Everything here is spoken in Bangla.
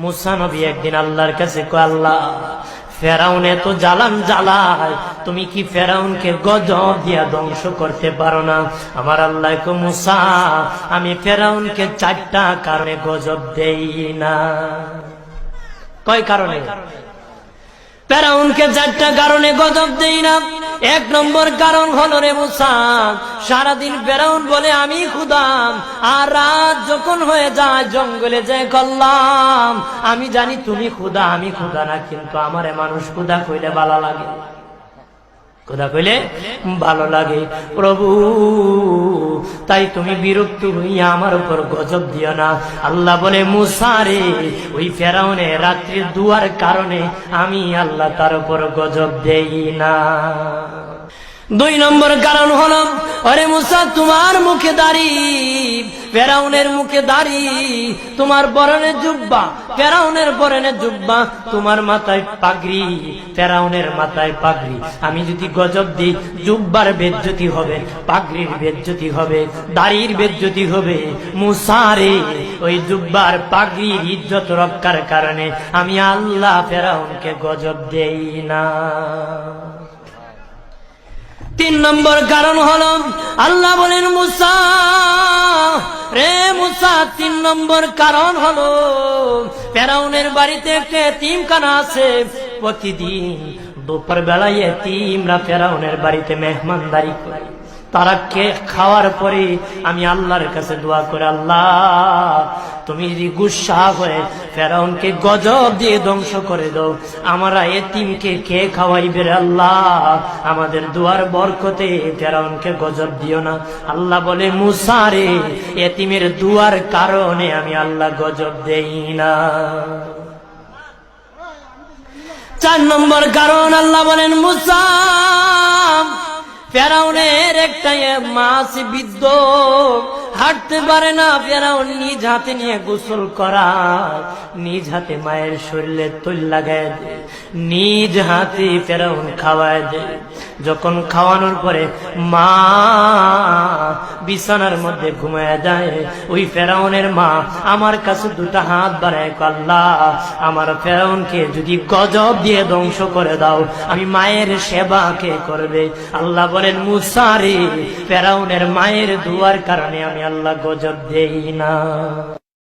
মুসা নবী একদিন আল্লাহর কাছে কয়, আল্লাহ ফেরাউন এত জ্বালান জ্বালায়, তুমি কি ফেরাউনকে গজব দিয়া ধ্বংস করতে পারো না? আমার আল্লাহ কয়, মুসা আমি ফেরাউনকে 4টা কারণে গজব দেই না। কয় কারণে? ফেরাউনকে 4টা কারণে গজব দেই না। 1 নম্বর কারণ হলো, রে মুসা, সারাদিন ফেরাউন বলে আমি খোদা, আর রাত যখন হয়ে যায় জঙ্গলে যায় করলাম আমি জানি তুমি খোদা, আমি খোদা না, কিন্তু আমারে মানুষ খোদা কইলে ভালো লাগে, খোদা কইলে ভালো লাগে। প্রভু তাই তুমি বিরক্ত হইয়া আমার উপর গজব দিও না। আল্লাহ বলে, মুসা রে, ওই ফেরাউনে রাত্রির দুয়ার কারণে আমি আল্লাহ তার উপর গজব দেই না। 2 নম্বর কারণ হলো, আরে মুসা তোমার মুখে দাড়ি, ফেরাউনের মুখে দাড়ি, তোমার পরনে জুব্বা, ফেরাউনের পরনে জুব্বা, তোমার মাথায় পাগড়ি, ফেরাউনের মাথায় পাগড়ি। আমি যদি গজব দিই, জুব্বার বেজ্জতি হবে, পাগড়ির বেজ্জতি হবে, দাড়ির বেজ্জতি হবে। মুসা রে, ওই জুব্বার পাগড়ির ইজ্জত রক্ষার কারণে আমি আল্লাহ ফেরাউনকে গজব দেই না। 3 নম্বর কারণ হলো, আল্লাহ বলেন, মুসা রে মুসা, 3 নম্বর কারণ হলো, ফেরাউনের বাড়িতে একটা এতিমখানা আছে। প্রতিদিন দুপুর বেলায় এতিমরা ফেরাউনের বাড়িতে মেহমানদারি করে। তারা খাওয়ার পরে আমি আল্লাহর কাছে দোয়া করে, আল্লাহ তুমি যদি গুসা হয়ে ফেরাউনকে গজব দিয়ে ধ্বংস করে দাও, আমরা এতিমকে কে খাওয়াইবে রে আল্লাহ, আমাদের দোয়ার বরকতে ফেরাউনকে গজব দিও না। আল্লাহ বলে, মুসা রে, এতিমের দোয়ার কারণে আমি আল্লাহ গজব দেই না। 4 নম্বর কারণ, আল্লাহ বলেন, মুসা ফেরাউনের একটা মাছ বিদ্ধ, হাঁটতে পারে না। ফেরাউন নিজ হাতে নিয়ে গোসল করা, নিজ হাতে মায়ের শরীরে তৈল লাগায় দেয়, নিজ হাতে ফেরাউন খাওয়ায় দেয়। যখন খাওয়ানোর পরে মা বিছানার মধ্যে ঘুমায় যায়, ওই ফেরাউনের মা আমার কাছে 2টা হাত বাড়ায়, আল্লাহ আমার ফেরাউনকে যদি গজব দিয়ে ধ্বংস করে দাও, আমি মায়ের সেবা কে করবে? আল্লাহ বলেন, মুসা রে, ফেরাউনের মায়ের দোয়ার কারণে আমি আল্লাহ গজব দেই না।